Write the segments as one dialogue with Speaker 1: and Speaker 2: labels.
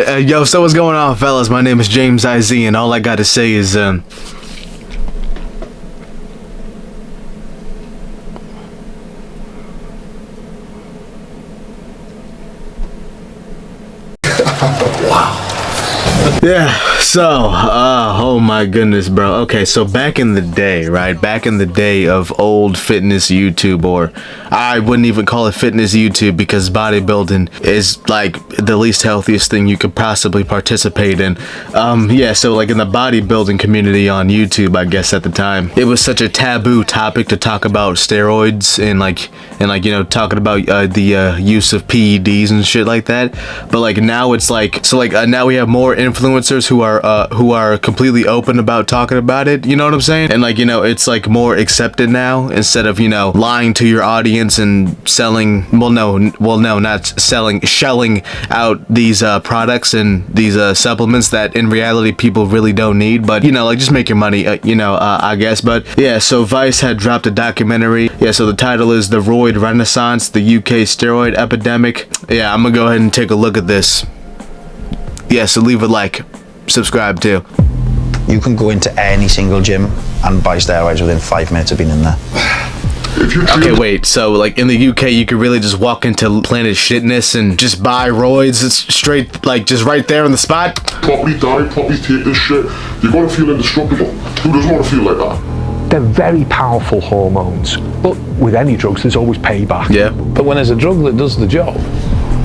Speaker 1: Yo, so what's going on, fellas? My name is James IZ, and all I gotta say is, yeah, so, oh my goodness, bro. Okay, so back in the day, right? Back in the day of old fitness YouTube, or I wouldn't even call it fitness YouTube because bodybuilding is like the least healthiest thing you could possibly participate in. Yeah, so like in the bodybuilding community on YouTube, I guess at the time, it was such a taboo topic to talk about steroids and you know, talking about the use of PEDs and shit like that. But like now it's like, so like now we have more influencers who are completely open about talking about it, you know what I'm saying? And like, you know, it's like more accepted now, instead of, you know, lying to your audience and selling, not selling, shelling out these products and these supplements that in reality people really don't need, but you know, like just make your money, you know, I guess. But yeah, so Vice had dropped a documentary. Yeah, so the title is The Roid Renaissance, the UK Steroid Epidemic. Yeah, I'm gonna go ahead and take a look at this. Yeah, so leave a like, subscribe too.
Speaker 2: You can go into any single gym and buy steroids within 5 minutes of being in there.
Speaker 1: Okay, wait, so like in the UK you could really just walk into Planet Shitness and just buy roids? It's straight, like just right there on the spot?
Speaker 3: Properly diet, properly take this shit, you're gonna feel indestructible. Who doesn't want to feel like that?
Speaker 4: They're very powerful hormones, but with any drugs there's always payback.
Speaker 1: Yeah.
Speaker 5: But when there's a drug that does the job,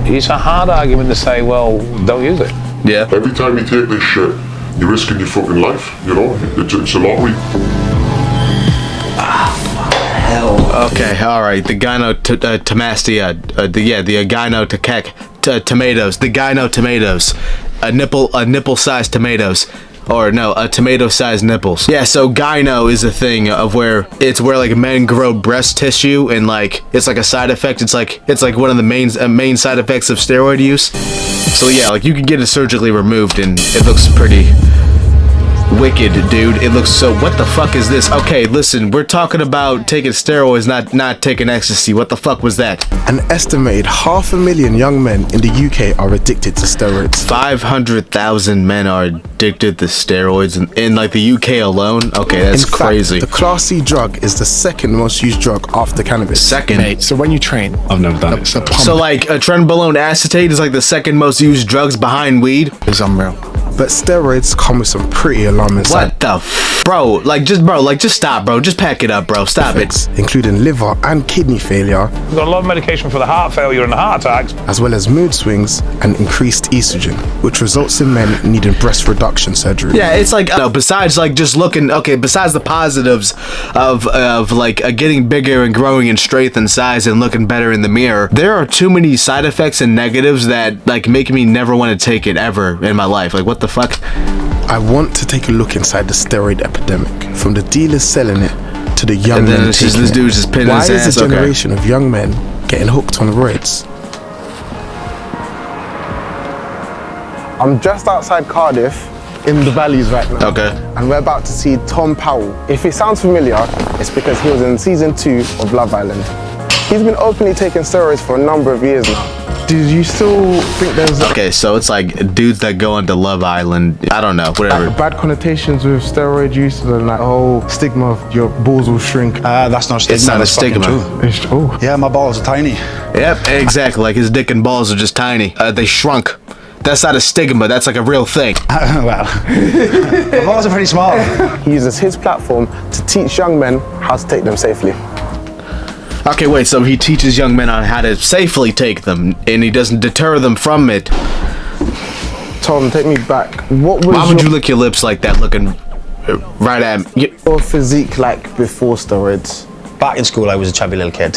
Speaker 5: it's a hard argument to say, well, don't use it.
Speaker 1: Yeah.
Speaker 3: Every time you take this shit, you're risking your fucking life, you know? It's a lottery.
Speaker 1: Okay, alright, the gynotomastia, the gyno-tomatoes, the gyno-tomatoes, nipple-sized tomatoes. Or no, tomato-sized nipples. Yeah, so gyno is a thing of where like men grow breast tissue, and like it's like a side effect. It's like one of the main side effects of steroid use. So yeah, like you can get it surgically removed, and it looks pretty wicked, dude. It looks so. What the fuck is this? Okay, listen, we're talking about taking steroids, not taking ecstasy. What the fuck was that?
Speaker 6: An estimated 500,000 young men in the UK are addicted to steroids.
Speaker 1: 500,000 men are addicted to steroids in like the UK alone. Okay, that's
Speaker 6: in fact,
Speaker 1: crazy.
Speaker 6: The Class C drug is the second most used drug after cannabis.
Speaker 1: Second.
Speaker 7: Mate, so when you train, I've never done it.
Speaker 1: So like a trenbolone acetate is like the second most used drugs behind weed.
Speaker 7: It's unreal.
Speaker 6: But steroids come with some pretty alarming side
Speaker 1: What the bro? Like just stop, bro. Just pack it up, bro. Stop
Speaker 6: effects, including liver and kidney failure.
Speaker 5: We've got a lot of medication for the heart failure and the heart attacks,
Speaker 6: as well as mood swings and increased estrogen, which results in men needing breast reduction surgery.
Speaker 1: Yeah, it's like besides like just looking besides the positives of like getting bigger and growing in strength and size and looking better in the mirror, there are too many side effects and negatives that like make me never want to take it ever in my life. Like what the fuck?
Speaker 6: I want to take a look inside the steroid epidemic, from the dealers selling it to the young men taking
Speaker 1: this
Speaker 6: it.
Speaker 1: dude's just pinning
Speaker 6: Why
Speaker 1: his ass?
Speaker 6: is a generation of young men getting hooked on roids? I'm just outside Cardiff in the valleys right now.
Speaker 1: Okay.
Speaker 6: And we're about to see Tom Powell. If it sounds familiar, it's because he was in season 2 of Love Island. He's been openly taking steroids for a number of years now. Did you still think there's
Speaker 1: Okay, so it's like dudes that go into Love Island, I don't know, whatever.
Speaker 6: bad connotations with steroid use, and like whole stigma of your balls will shrink?
Speaker 2: That's not a stigma.
Speaker 1: It's not a
Speaker 2: that's fucking
Speaker 1: stigma.
Speaker 2: true. Yeah, my balls are tiny.
Speaker 1: Yep, exactly. Like his dick and balls are just tiny. They shrunk. That's not a stigma. That's like a real thing.
Speaker 2: Well, my balls are pretty small.
Speaker 6: He uses his platform to teach young men how to take them safely.
Speaker 1: Okay, wait, so he teaches young men on how to safely take them, and he doesn't deter them from it.
Speaker 6: Tom, take me back. What was
Speaker 1: Why would you lick your lips like that, looking right at me?
Speaker 6: your physique like before steroids?
Speaker 2: Back in school, I was a chubby little kid.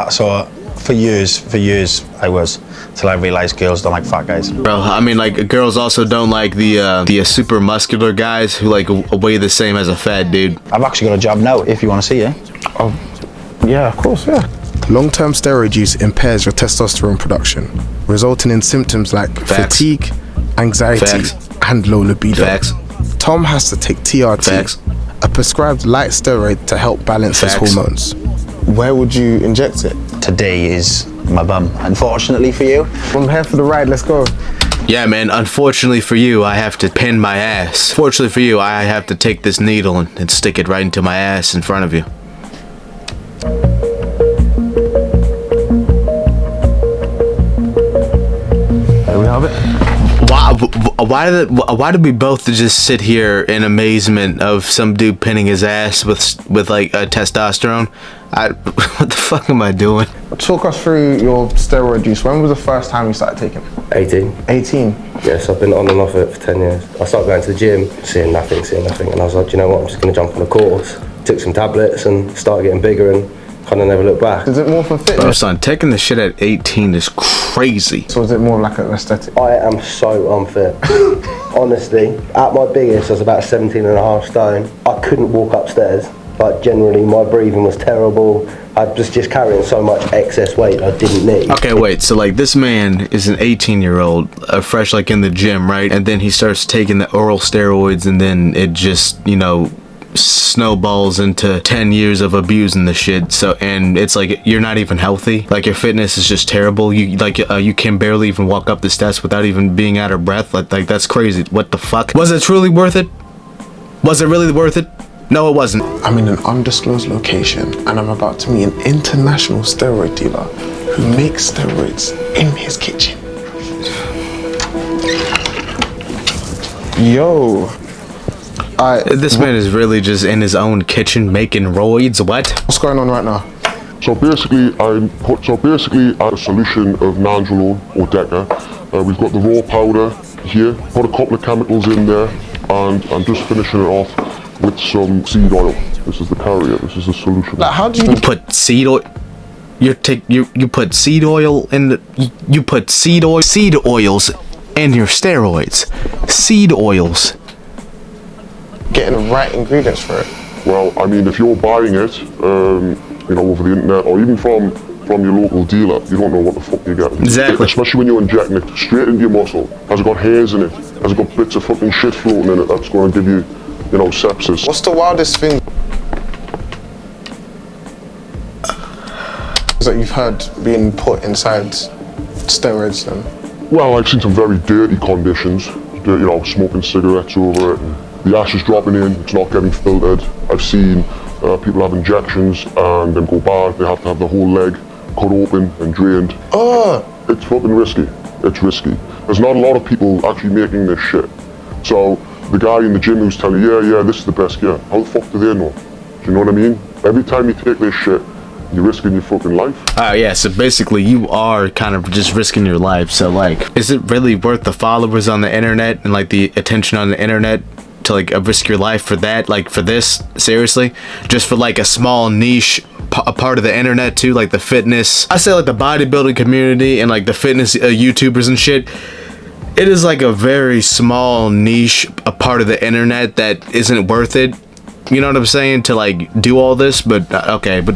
Speaker 2: So for years, I was, till I realized girls don't like fat guys.
Speaker 1: Bro, I mean, like, girls also don't like the super muscular guys who, like, weigh the same as a fat dude.
Speaker 2: I've actually got a job now, if you want to see it.
Speaker 6: Oh, yeah, of course, yeah. Long-term steroid use impairs your testosterone production, resulting in symptoms like
Speaker 1: Facts.
Speaker 6: fatigue, anxiety,
Speaker 1: Facts.
Speaker 6: and low libido.
Speaker 1: Facts.
Speaker 6: Tom has to take TRT,
Speaker 1: Facts.
Speaker 6: a prescribed light steroid to help balance his
Speaker 1: Facts.
Speaker 6: hormones. Where would you inject it?
Speaker 2: Today is my bum. Unfortunately for you.
Speaker 6: I'm here for the ride, let's go.
Speaker 1: Yeah, man, unfortunately for you, I have to pin my ass. Fortunately for you, I have to take this needle and stick it right into my ass in front of you.
Speaker 4: There we have it.
Speaker 1: Why did we both just sit here in amazement of some dude pinning his ass with like a testosterone? What the fuck am I doing?
Speaker 6: Talk us through your steroid use. When was the first time you started taking it?
Speaker 8: 18.
Speaker 6: 18.
Speaker 8: Yes, I've been on and off it for 10 years. I started going to the gym, seeing nothing. And I was like, do you know what, I'm just going to jump on a course. Took some tablets and started getting bigger and kind of never looked back.
Speaker 6: Is it more for fitness?
Speaker 1: Bro, son, taking the shit at 18 is crazy.
Speaker 6: So is it more like an aesthetic?
Speaker 8: I am so unfit. Honestly, at my biggest, I was about 17.5 stone. I couldn't walk upstairs. Like, generally, my breathing was terrible. I was just carrying so much excess weight I didn't need.
Speaker 1: Okay, wait, so like this man is an 18-year-old, fresh like in the gym, right? And then he starts taking the oral steroids and then it just, you know, snowballs into 10 years of abusing the shit. So, and it's like you're not even healthy, like your fitness is just terrible. You like you can barely even walk up the steps without even being out of breath. Like that's crazy. What the fuck? Was it truly worth it? Was it really worth it? No, it wasn't.
Speaker 6: I'm in an undisclosed location and I'm about to meet an international steroid dealer who makes steroids in his kitchen. Yo.
Speaker 1: This man is really just in his own kitchen making roids. What?
Speaker 6: What's going on right now?
Speaker 3: So basically, I add a solution of nandrolone or Deca. We've got the raw powder here. Put a couple of chemicals in there, and I'm just finishing it off with some seed oil. This is the carrier. This is the solution.
Speaker 6: Like, how do you
Speaker 1: put seed oil? You put seed oil in the you put seed oils in your steroids. Seed oils.
Speaker 6: getting the right ingredients for it?
Speaker 3: Well, I mean, if you're buying it, you know, over the internet or even from your local dealer, you don't know what the fuck you're getting.
Speaker 1: Exactly.
Speaker 3: Especially when you're injecting it straight into your muscle. Has it got hairs in it? Has it got bits of fucking shit floating in it that's going to give you, you know, sepsis?
Speaker 6: What's the wildest thing that you've heard being put inside steroids then?
Speaker 3: Well, I've seen some very dirty conditions. You know, smoking cigarettes over it. And the ash is dropping in, it's not getting filtered. I've seen people have injections and then go bad. They have to have the whole leg cut open and drained. It's fucking risky. It's risky. There's not a lot of people actually making this shit. So the guy in the gym who's telling you, yeah, this is the best gear, how the fuck do they know? Do you know what I mean? Every time you take this shit, you're risking your fucking life.
Speaker 1: Yeah, so basically you are kind of just risking your life. So like, is it really worth the followers on the internet and like the attention on the internet to like risk your life for that? Like for this, seriously? Just for like a small niche a part of the internet too, like the fitness, I say like the bodybuilding community and like the fitness YouTubers and shit. It is like a very small niche, a part of the internet that isn't worth it. You know what I'm saying? To like do all this, but okay, but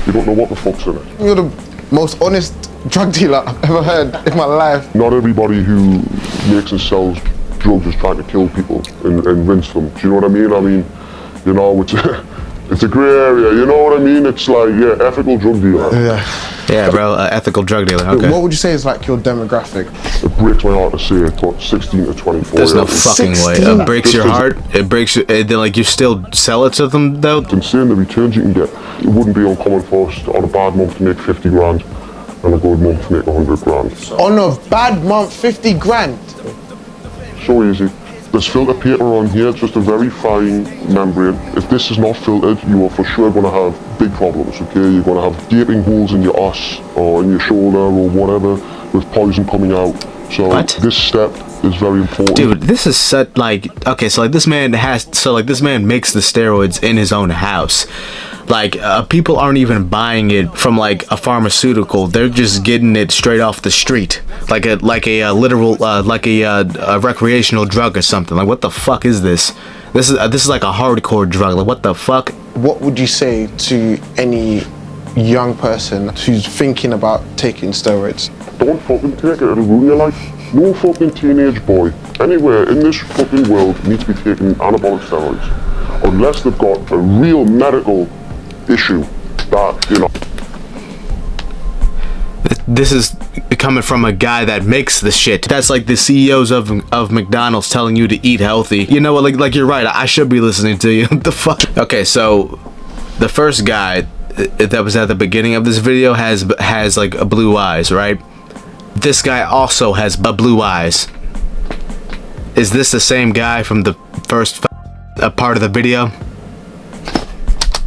Speaker 3: you don't know what the fuck's in it.
Speaker 6: You're the most honest drug dealer I've ever heard in my life.
Speaker 3: Not everybody who makes and sells drugs is trying to kill people and rinse them. Do you know what I mean? I mean, you know, it's a grey area, you know what I mean? It's like, yeah, ethical drug dealer.
Speaker 1: Yeah, bro, ethical drug dealer, okay.
Speaker 6: What would you say is like your demographic?
Speaker 3: It breaks my heart to say it, but 16 to 24.
Speaker 1: There's no fucking way. It breaks your heart. It breaks you. Then like you still sell it to them though.
Speaker 3: It's insane the returns you can get. It wouldn't be uncommon for us on a bad month to make 50 grand and a good month to make 100 grand.
Speaker 6: On a bad month, 50 grand?
Speaker 3: So easy. There's filter paper on here, it's just a very fine membrane. If this is not filtered, you are for sure going to have big problems, okay? You're going to have gaping holes in your ass or in your shoulder or whatever with poison coming out. So this step is very important.
Speaker 1: Dude, this is set like, okay, so like this man makes the steroids in his own house. Like people aren't even buying it from like a pharmaceutical. They're just getting it straight off the street, like a literal a recreational drug or something. Like what the fuck is this? This is like a hardcore drug. Like what the fuck?
Speaker 6: What would you say to any young person who's thinking about taking steroids?
Speaker 3: Don't fucking take it. It'll ruin your life. No fucking teenage boy anywhere in this fucking world needs to be taking anabolic steroids unless they've got a real medical issue that, you know.
Speaker 1: This is coming from a guy that makes the shit. That's like the CEOs of McDonald's telling you to eat healthy. You know what? Like you're right. I should be listening to you. What the fuck? Okay, so the first guy that was at the beginning of this video has like blue eyes, right? This guy also has blue eyes. Is this the same guy from the first part of the video?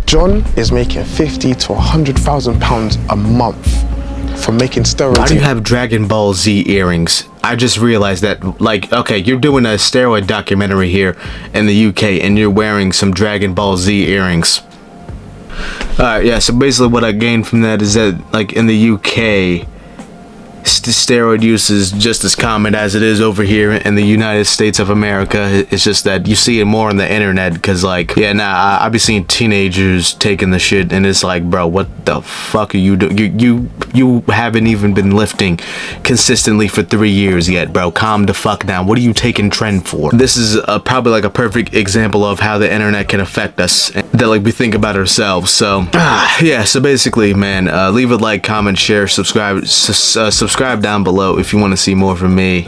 Speaker 6: John is making 50 to 100,000 pounds a month from making steroids.
Speaker 1: Why do you have Dragon Ball Z earrings? I just realized that, like, okay, you're doing a steroid documentary here in the UK and you're wearing some Dragon Ball Z earrings. Alright, yeah, so basically what I gained from that is that, like, in the UK, steroid use is just as common as it is over here in the United States of America. It's just that you see it more on the internet because, like, yeah, nah, I be seeing teenagers taking the shit and it's like, bro, what the fuck are you doing? You haven't even been lifting consistently for 3 years yet, bro. Calm the fuck down. What are you taking trend for? This is probably like a perfect example of how the internet can affect us, that like we think about ourselves. So yeah, so basically, man, leave a like, comment, share, subscribe down below if you want to see more from me.